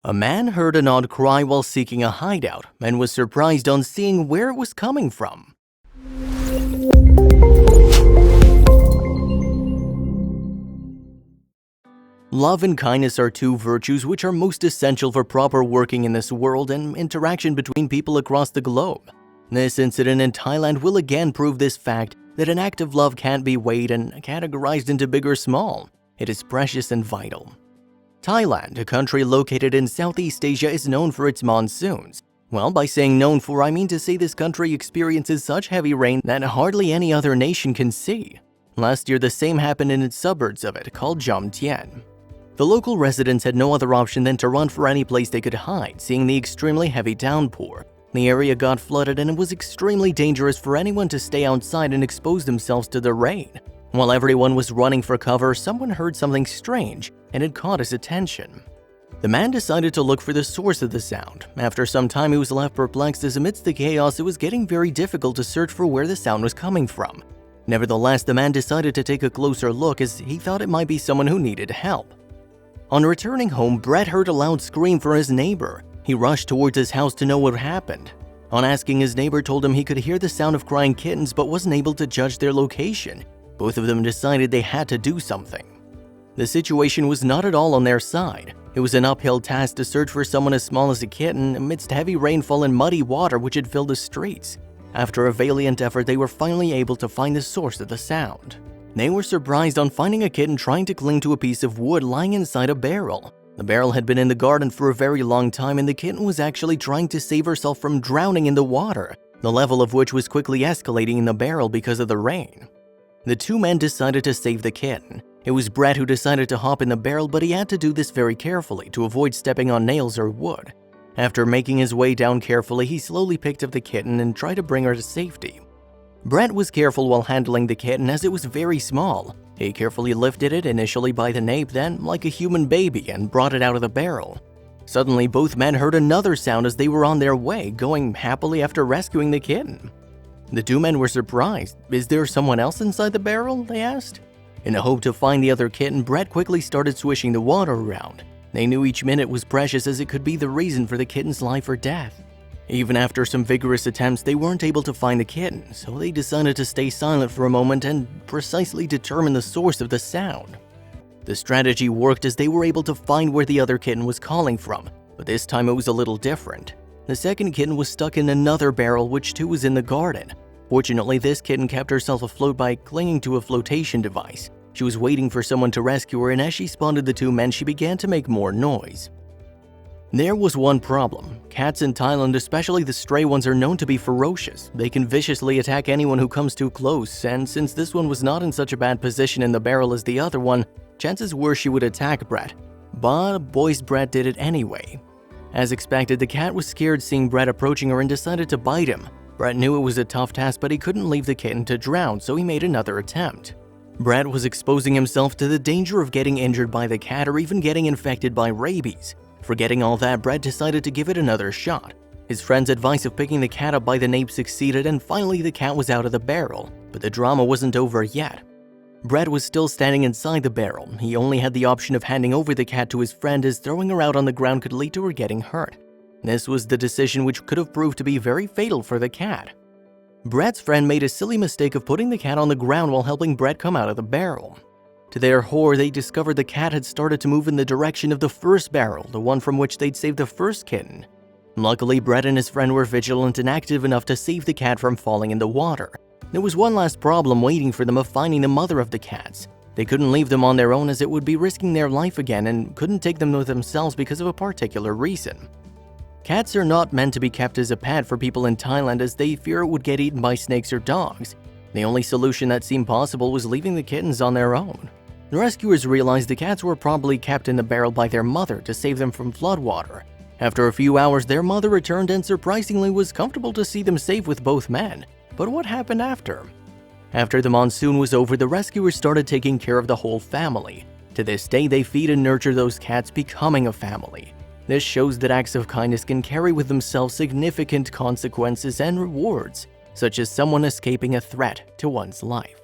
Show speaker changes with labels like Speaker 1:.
Speaker 1: A man heard an odd cry while seeking a hideout and was surprised on seeing where it was coming from. Love and kindness are two virtues which are most essential for proper working in this world and interaction between people across the globe. This incident in Thailand will again prove this fact that an act of love can't be weighed and categorized into big or small. It is precious and vital. Thailand, a country located in Southeast Asia, is known for its monsoons. Well, by saying known for, I mean to say this country experiences such heavy rain that hardly any other nation can see. Last year, the same happened in its suburbs of it, called Jom Tien. The local residents had no other option than to run for any place they could hide, seeing the extremely heavy downpour. The area got flooded and it was extremely dangerous for anyone to stay outside and expose themselves to the rain. While everyone was running for cover, someone heard something strange, and it caught his attention. The man decided to look for the source of the sound. After some time, he was left perplexed as amidst the chaos, it was getting very difficult to search for where the sound was coming from. Nevertheless, the man decided to take a closer look as he thought it might be someone who needed help. On returning home, Brett heard a loud scream from his neighbor. He rushed towards his house to know what happened. On asking, his neighbor told him he could hear the sound of crying kittens but wasn't able to judge their location. Both of them decided they had to do something. The situation was not at all on their side. It was an uphill task to search for someone as small as a kitten amidst heavy rainfall and muddy water which had filled the streets. After a valiant effort, they were finally able to find the source of the sound. They were surprised on finding a kitten trying to cling to a piece of wood lying inside a barrel. The barrel had been in the garden for a very long time and the kitten was actually trying to save herself from drowning in the water, the level of which was quickly escalating in the barrel because of the rain. The two men decided to save the kitten. It was Brett who decided to hop in the barrel, but he had to do this very carefully to avoid stepping on nails or wood. After making his way down carefully, he slowly picked up the kitten and tried to bring her to safety. Brett was careful while handling the kitten as it was very small. He carefully lifted it initially by the nape, then like a human baby, and brought it out of the barrel. Suddenly, both men heard another sound as they were on their way, going happily after rescuing the kitten. The two men were surprised. "Is there someone else inside the barrel?" they asked. In the hope to find the other kitten, Brett quickly started swishing the water around. They knew each minute was precious as it could be the reason for the kitten's life or death. Even after some vigorous attempts, they weren't able to find the kitten, so they decided to stay silent for a moment and precisely determine the source of the sound. The strategy worked as they were able to find where the other kitten was calling from, but this time it was a little different. The second kitten was stuck in another barrel, which too was in the garden. Fortunately, this kitten kept herself afloat by clinging to a flotation device. She was waiting for someone to rescue her, and as she spotted the two men, she began to make more noise. There was one problem. Cats in Thailand, especially the stray ones, are known to be ferocious. They can viciously attack anyone who comes too close, and since this one was not in such a bad position in the barrel as the other one, chances were she would attack Brett. But boy's Brett did it anyway. As expected, the cat was scared seeing Brett approaching her and decided to bite him. Brett knew it was a tough task, but he couldn't leave the kitten to drown, so he made another attempt. Brett was exposing himself to the danger of getting injured by the cat or even getting infected by rabies. Forgetting all that, Brett decided to give it another shot. His friend's advice of picking the cat up by the nape succeeded, and finally the cat was out of the barrel. But the drama wasn't over yet. Brett was still standing inside the barrel. He only had the option of handing over the cat to his friend, as throwing her out on the ground could lead to her getting hurt. This was the decision which could have proved to be very fatal for the cat. Brett's friend made a silly mistake of putting the cat on the ground while helping Brett come out of the barrel. To their horror, they discovered the cat had started to move in the direction of the first barrel, the one from which they'd saved the first kitten. Luckily, Brett and his friend were vigilant and active enough to save the cat from falling in the water. There was one last problem waiting for them of finding the mother of the cats. They couldn't leave them on their own as it would be risking their life again, and couldn't take them with themselves because of a particular reason. Cats are not meant to be kept as a pet for people in Thailand as they fear it would get eaten by snakes or dogs. The only solution that seemed possible was leaving the kittens on their own. The rescuers realized the cats were probably kept in the barrel by their mother to save them from floodwater. After a few hours, their mother returned and surprisingly was comfortable to see them safe with both men. But what happened after? After the monsoon was over, the rescuers started taking care of the whole family. To this day, they feed and nurture those cats, becoming a family. This shows that acts of kindness can carry with themselves significant consequences and rewards, such as someone escaping a threat to one's life.